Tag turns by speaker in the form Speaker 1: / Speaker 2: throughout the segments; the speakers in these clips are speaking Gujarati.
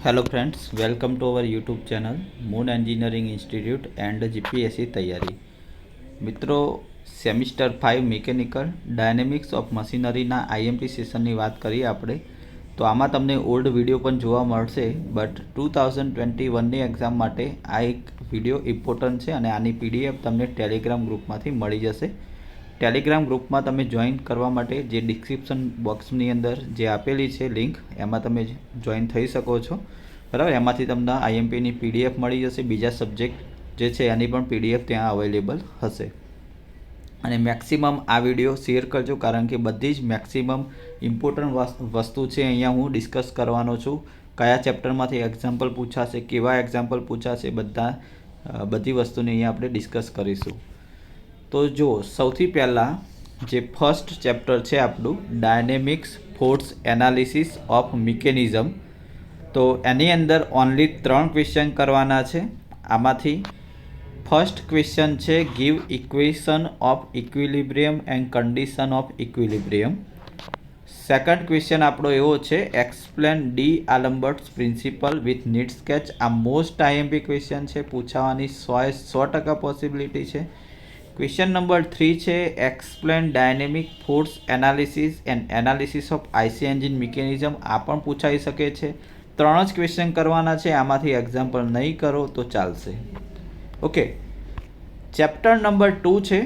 Speaker 1: Hello friends, welcome to our YouTube channel Moon engineering institute and GPSC तैयारी। मित्रों, सेमिस्टर 5 મિકેનિકલ ડાયનેમિક્સ ઓફ મશીનરીના આઈએમપી સેશનની વાત કરીએ આપણે તો આમાં તમને ઓલ્ડ વિડીયો પણ જોવા મળશે, બટ 2021ની એક્ઝામ માટે આ એક વિડીયો ઇમ્પોર્ટન્ટ છે અને આની પીડીએફ તમને ટેલિગ્રામ ગ્રુપમાંથી મળી જશે। ટેલિગ્રામ ગ્રુપમાં તમે જોઈન કરવા માટે જે ડિસ્ક્રિપ્શન બોક્સની અંદર જે આપેલી છે લિંક, એમાં તમે જોઈન થઈ શકો છો, બરાબર। એમાંથી તમને આઈએમપીની પીડીએફ મળી જશે, બીજા સબ્જેક્ટ જે છે એની પણ પીડીએફ ત્યાં અવેલેબલ હશે। અને મેક્સિમમ આ વિડીયો શેર કરજો, કારણ કે બધી જ મેક્સિમમ ઇમ્પોર્ટન્ટ વસ્તુ છે અહીંયા હું ડિસ્કસ કરવાનો છું। કયા ચેપ્ટરમાંથી એક્ઝામ્પલ પૂછાશે, કેવા એક્ઝામ્પલ પૂછાશે, બધી વસ્તુને અહીંયા આપણે ડિસ્કસ કરીશું। તો જો સૌથી પહેલાં જે ફર્સ્ટ ચેપ્ટર છે આપણું dynamics force analysis of mechanism, તો એની અંદર ઓનલી 3 ક્વેશ્ચન કરવાના છે। આમાંથી ફર્સ્ટ ક્વેશ્ચન છે give equation of equilibrium and condition of equilibrium. Second question આપણો એવો છે explain d'Alembert's principle with need sketch. આ મોસ્ટ આઈએમપી ક્વેશ્ચન છે, પૂછાવાની 100% પોસિબિલિટી છે। ક્વેશ્ચન નંબર 3 છે explain dynamic force analysis and analysis of IC engine mechanism. આ પણ પૂછાઈ શકે છે। 3 જ ક્વેશ્ચન કરવાના છે, આમાંથી એક્ઝામ્પલ નહીં કરો તો ચાલશે, ઓકે। ચેપ્ટર નંબર 2 છે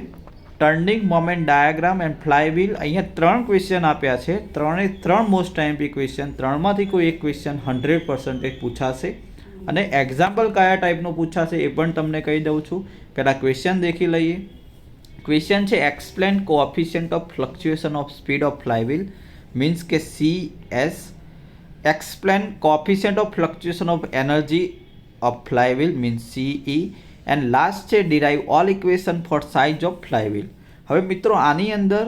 Speaker 1: turning moment diagram and flywheel. અહીંયા 3 ક્વેશ્ચન આપ્યા છે, 3 મોસ્ટ આઈએમપી ક્વેશ્ચન, 3માંથી કોઈ એક ક્વેશ્ચન 100% પૂછાશે। અને એક્ઝામ્પલ કયા ટાઈપનું પૂછાશે એ પણ તમને કહી દઉં છું। પહેલાં ક્વેશ્ચન દેખી લઈએ। ક્વેશ્ચન છે explain coefficient of fluctuation of speed of flywheel, means કે CS। Explain coefficient of fluctuation of energy of flywheel, means CE। And last છે derive all equation for size of flywheel. હવે મિત્રો આની અંદર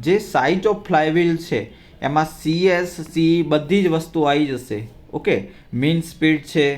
Speaker 1: જે સાઇઝ ઓફ ફ્લાયવ્હીલ છે એમાં CS CE બધી જ વસ્તુ આવી જશે, ઓકે। મીન સ્પીડ છે,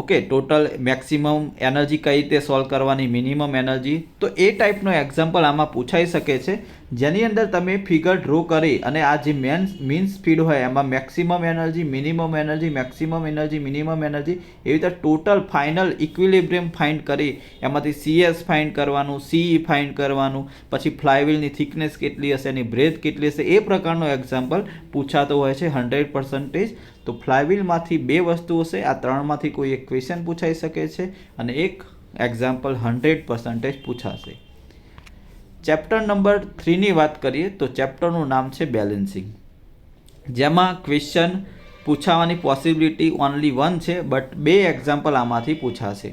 Speaker 1: ઓકે, ટોટલ મેક્સિમમ એનર્જી કઈ રીતે સોલ્વ કરવાની, મિનિમમ એનર્જી, તો એ ટાઈપનો એક્ઝામ્પલ આમાં પૂછાઈ શકે છે, જેની અંદર તમે ફિગર ડ્રો કરી અને આ જે મીન સ્પીડ હોય એમાં maximum energy, minimum energy, maximum energy, minimum energy, એવી રીતે ટોટલ ફાઇનલ ઇક્વિલિબ્રિયમ ફાઇન્ડ કરી એમાંથી CS ફાઇન્ડ કરવાનું, CE ફાઇન્ડ કરવાનું, પછી ફ્લાયવ્હીલની થિકનેસ કેટલી હશે, એની બ્રેથ કેટલી હશે, એ પ્રકારનો એક્ઝામ્પલ પૂછાતો હોય છે 100%। તો ફ્લાયવ્હીલમાંથી 2 વસ્તુ હશે, આ 3માંથી કોઈ એક ક્વેશ્ચન પૂછાઈ શકે છે અને એક એક્ઝામ્પલ 100% પૂછાશે। ચેપ્ટર નંબર 3ની વાત કરીએ તો ચેપ્ટરનું નામ છે બેલેન્સિંગ, જેમાં ક્વેશ્ચન પૂછાવાની પોસિબિલિટી ઓનલી 1 છે, બટ 2 એક્ઝામ્પલ આમાંથી પૂછાશે।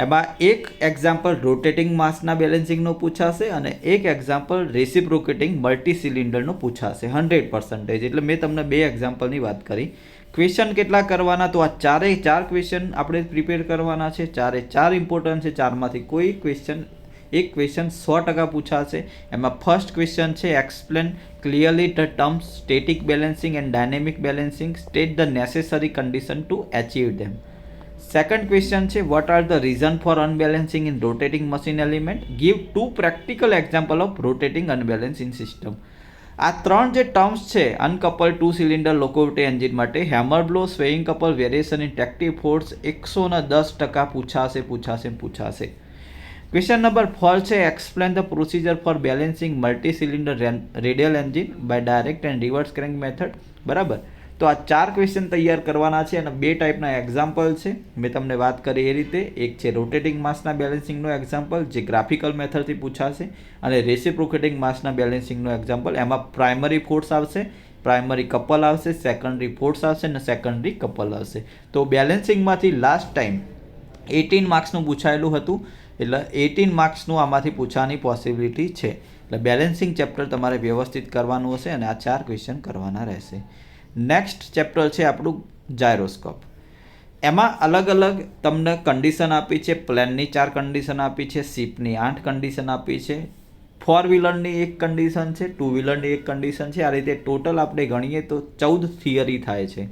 Speaker 1: એમાં એક એક્ઝામ્પલ રોટેટિંગ માસના બેલેન્સિંગનો પૂછાશે અને એક એક્ઝામ્પલ રેસિપ્રોકેટિંગ મલ્ટી સિલિન્ડરનો પૂછાશે 100%। એટલે મેં તમને 2 એક્ઝામ્પલની વાત કરી। ક્વેશ્ચન કેટલા કરવાના, તો આ 4 ક્વેશ્ચન આપણે પ્રિપેર કરવાના છે, 4 ઇમ્પોર્ટન્ટ છે, 4માંથી કોઈ એક ક્વેશ્ચન 100% પૂછાશે। એમાં ફર્સ્ટ ક્વેશ્ચન છે explain clearly the terms static balancing and dynamic balancing, state the necessary condition to achieve them. Second question છે what are the reason for unbalancing in rotating machine element, give 2 practical example of rotating unbalance in system. આ 3 જે ટર્મ્સ છે અનકપલ 2 સિલિન્ડર લોકોમોટિવ એન્જિન માટે hammer blow swaying couple variation in tractive force 110% પૂછાશે। ક્વેશ્ચન નંબર 4 છે explain the procedure for balancing multi cylinder radial engine by direct and reverse crank method, બરાબર। તો આ 4 ક્વેશ્ચન તૈયાર કરવાના છે અને 2 ટાઈપના એક્ઝામ્પલ છે, મેં તમને વાત કરી એ રીતે। એક છે રોટેટિંગ માસના બેલેન્સિંગનો એક્ઝામ્પલ, જે ગ્રાફિકલ મેથડથી પૂછાશે, અને રેસિપ્રોકેટિંગ માસના બેલેન્સિંગનો એક્ઝામ્પલ, એમાં પ્રાઇમરી ફોર્સ આવશે, પ્રાઇમરી કપલ આવશે, સેકન્ડરી ફોર્સ આવશે અને સેકન્ડરી કપલ આવશે। તો બેલેન્સિંગમાંથી લાસ્ટ ટાઈમ 18 માર્ક્સનું પૂછાયેલું હતું, એટલે 18 માર્ક્સનું આમાંથી પૂછવાની પોસિબિલિટી છે। એટલે બેલેન્સિંગ ચેપ્ટર તમારે વ્યવસ્થિત કરવાનું હશે અને આ 4 ક્વેશ્ચન કરવાના રહેશે। નેક્સ્ટ ચેપ્ટર છે આપણું જાયરોસ્કોપ। એમાં અલગ અલગ તમને કન્ડિશન આપી છે, પ્લેનની 4 કન્ડિશન આપી છે, શિપની 8 કન્ડિશન આપી છે, 4 વ્હીલરની 1 કન્ડિશન છે, 2 વ્હીલરની 1 કન્ડિશન છે। આ રીતે ટોટલ આપણે ગણીએ તો 14 થિયરી થાય છે।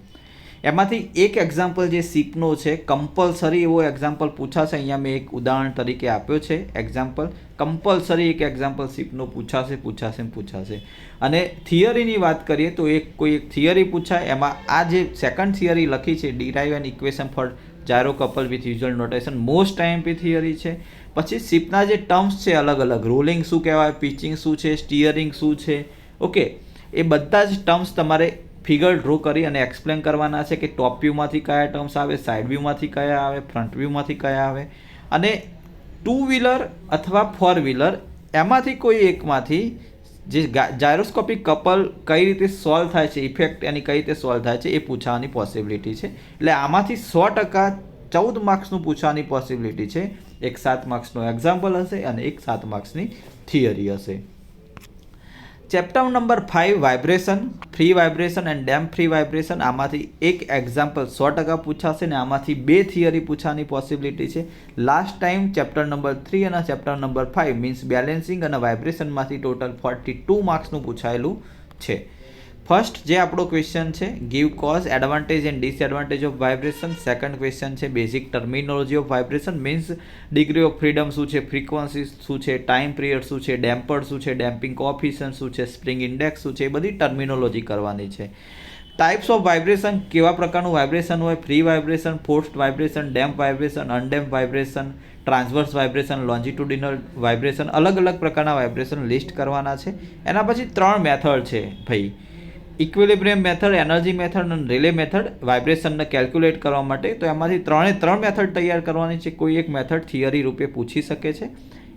Speaker 1: એમાંથી એક એક્ઝામ્પલ જે સીપનો છે કમ્પલસરી એવો એક્ઝામ્પલ પૂછાશે. અહીંયા મેં એક ઉદાહરણ તરીકે આપ્યો છે એક્ઝામ્પલ. કમ્પલસરી એક એક્ઝામ્પલ સીપનો પૂછાશે. અને થિયરીની વાત કરીએ તો કોઈ એક થિયરી પૂછાય, એમાં આ જે સેકન્ડ થિયરી લખી છે derive an equation for gyro couple with usual notation, most IMP theory છે. પછી સીપના જે ટર્મ્સ છે અલગ અલગ, રોલિંગ શું કહેવાય, પિચિંગ શું છે, સ્ટીયરિંગ શું છે, ઓકે, એ બધા જ ટર્મ્સ તમારે ફિગર ડ્રો કરી અને એક્સપ્લેન કરવાના છે કે ટોપ વ્યૂમાંથી કયા ટર્મ્સ આવે, સાઇડ વ્યૂમાંથી કયા આવે, ફ્રન્ટ વ્યૂમાંથી કયા આવે. અને 2 વ્હીલર અથવા 4 વ્હીલર એમાંથી કોઈ એકમાંથી જે જાયરોસ્કોપિક કપલ કઈ રીતે સોલ્વ થાય છે, ઇફેક્ટ એની કઈ રીતે સોલ્વ થાય છે એ પૂછવાની પોસિબિલિટી છે. એટલે આમાંથી 100% 14 માર્ક્સનું પૂછવાની પોસિબિલિટી છે. એક 7 માર્ક્સનો એક્ઝામ્પલ હશે અને એક 7 માર્ક્સની થિયરી હશે. Chapter number 5 vibration, free vibration and damp free vibration, આમાંથી એક એક્ઝામ્પલ 100% પૂછાશે ને આમાંથી 2 થિયરી પૂછવાની પોસિબિલિટી છે. લાસ્ટ ટાઈમ ચેપ્ટર નંબર 3 અને ચેપ્ટર નંબર 5 મીન્સ બેલેન્સિંગ અને વાઇબ્રેશનમાંથી ટોટલ 42 માર્ક્સનું પૂછાયેલું છે. ફર્સ્ટ જે આપણો ક્વેશ્ચન છે, give cause, advantage and disadvantage of vibration. Second question છે basic terminology of vibration means degree of freedom શું છે, ફ્રીક્વન્સી શું છે, ટાઈમ પિરિયડ શું છે, ડેમ્પર શું છે, ડેમ્પિંગ કોએફિશિયન્ટ શું છે, સ્પ્રિંગ ઇન્ડેક્સ શું છે, એ બધી ટર્મિનોલોજી કરવાની છે. ટાઈપ્સ ઓફ વાઇબ્રેશન, કેવા પ્રકારનું વાઇબ્રેશન હોય, free vibration, forced vibration, damp vibration, undamp vibration, transverse vibration, longitudinal vibration, અલગ અલગ પ્રકારના વાઇબ્રેશન લિસ્ટ કરવાના છે. એના પછી 3 મેથડ છે ભાઈ, ઇક્વિલિબ્રિયમ મેથડ, એનર્જી મેથડ અને રિલે મેથડ વાઇબ્રેશનને કેલ્ક્યુલેટ કરવા માટે. તો એમાંથી 3 મેથડ તૈયાર કરવાની છે. કોઈ એક મેથડ થિયરી રૂપે પૂછી શકે છે.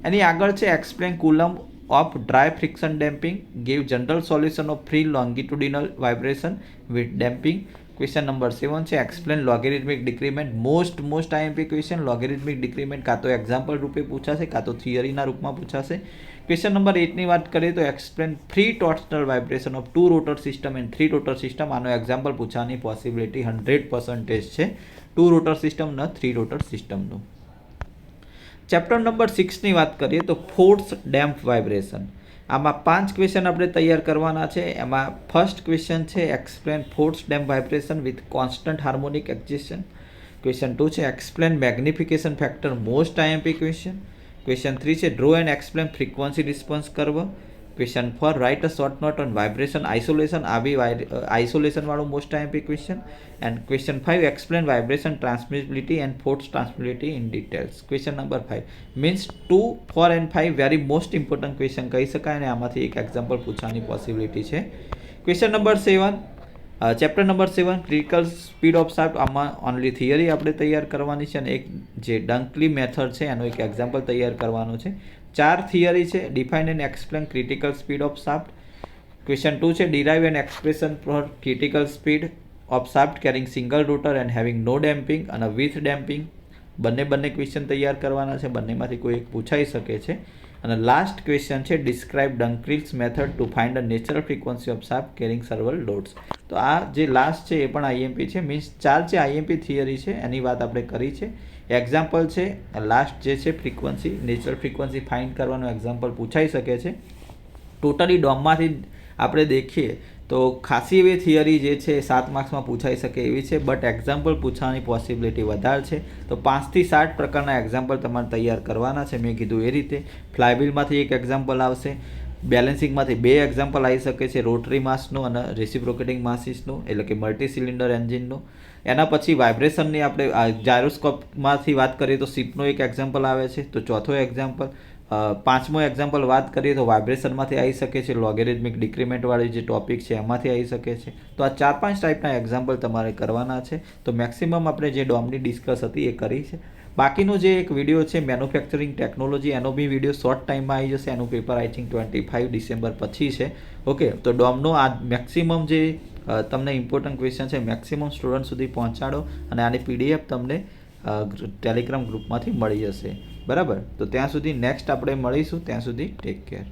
Speaker 1: એની આગળ છે explain coulomb of dry friction damping, give general solution of free longitudinal vibration with damping. Question number 7 છે explain logarithmic decrement, most IMP question. Logarithmic decrement કાં તો એક્ઝામ્પલ રૂપે પૂછાશે કાં તો થિયરીના રૂપમાં પૂછાશે. ક્વેશ્ચન નંબર 8ની વાત કરીએ તો explain free torsional vibration of 2 rotor system and 3 rotor system. આનો એક્ઝામ્પલ પૂછવાની પોસિબિલિટી 100% છે, 2 રોટર સિસ્ટમ ને 3 રોટર સિસ્ટમનું. ચેપ્ટર નંબર 6ની વાત કરીએ તો ફોર્સ ડેમ્પ વાઇબ્રેશન. આમાં 5 ક્વેશ્ચન આપણે તૈયાર કરવાના છે. એમાં ફર્સ્ટ ક્વેશ્ચન છે explain force damp vibration with constant harmonic existence. Question 2 છે explain magnification factor, most IMP question. Question 3 છે draw and explain frequency response curve. Question 4 write a short note on vibration isolation, આવી આઇસોલેશન વાળું most IMP question. And question 5 explain vibration transmissibility and force transmissibility in details. Question number 5 means 2, 4 and 5 very most important question કહી શકાય અને આમાંથી એક એક્ઝામ્પલ પૂછવાની પોસિબિલિટી છે. Question number 7, chapter number 7 critical speed of shaft. આમાં ઓનલી થિયરી આપણે તૈયાર કરવાની છે અને એક જે ડંકલી મેથડ છે એનો એક એક્ઝામ્પલ તૈયાર કરવાનો છે. 4 થિયરી છે, define and explain critical speed of shaft. Question 2 છે derive an expression for critical speed of shaft carrying single rotor and having no damping અને વિથ ડેમ્પિંગ. બંને ક્વેશ્ચન તૈયાર કરવાના છે, બંનેમાંથી કોઈ એક પૂછાઈ શકે છે. અને લાસ્ટ ક્વેશ્ચન છે describe Dunkerley's method to find a natural frequency of shaft carrying several loads. તો આ જે લાસ્ટ છે એ પણ આઈએમપી છે, મીન્સ 4 જે આઈએમપી થિયરી છે એની વાત આપણે કરી છે. એક્ઝામ્પલ છે લાસ્ટ જે છે ફ્રીક્વન્સી, નેચરલ ફ્રીક્વન્સી ફાઇન્ડ કરવાનો એક્ઝામ્પલ પૂછાઈ શકે છે. ટોટલી ડોમમાંથી આપણે દેખીએ તો ખાસી એવી થિયરી જે છે 7 માર્ક્સમાં પૂછાઈ શકે એવી છે, બટ એક્ઝામ્પલ પૂછવાની પોસિબિલિટી વધારે છે. તો 5 થી 7 પ્રકારના એક્ઝામ્પલ તમારે તૈયાર કરવાના છે. મેં કીધું એ રીતે ફ્લાયવ્હીલમાંથી એક એક્ઝામ્પલ આવશે, બેલેન્સિંગમાંથી 2 એક્ઝામ્પલ આવી શકે છે, રોટરી માસનું અને રેસિપ્રોકેટિંગ માસીસનું એટલે કે મલ્ટી સિલિન્ડર એન્જિનનું. એના પછી વાઇબ્રેશનની આપણે જાયરોસ્કોપમાંથી વાત કરીએ તો સીપનો એક એક્ઝામ્પલ આવે છે. તો ચોથો એક્ઝામ્પલ, 5મો એક્ઝામ્પલ વાત કરીએ તો વાઇબ્રેશનમાંથી આવી શકે છે, લોગેરિથમિક ડિક્રીમેન્ટવાળી જે ટોપિક છે એમાંથી આવી શકે છે. તો આ 4-5 ટાઈપના એક્ઝામ્પલ તમારે કરવાના છે. તો મેક્સિમમ આપણે જે ડોમની ડિસ્કસ હતી એ કરી છે. બાકીનો જે એક વિડીયો છે મેન્યુફેક્ચરિંગ ટેકનોલોજી, એનો બી વિડીયો શોર્ટ ટાઈમમાં આવી જશે. એનું પેપર આઈ થિંક 25 ડિસેમ્બર પછી છે. ઓકે, તો ડોમનો આ મેક્સિમમ જે તમને ઇમ્પોર્ટન્ટ ક્વેશ્ચન છે મેક્સિમમ સ્ટુડન્ટ સુધી પહોંચાડો અને આની પીડીએફ તમને ટેલિગ્રામ ગ્રુપમાંથી મળી જશે. બરાબર, તો ત્યાં સુધી નેક્સ્ટ આપણે મળીશું. ત્યાં સુધી ટેક કેર.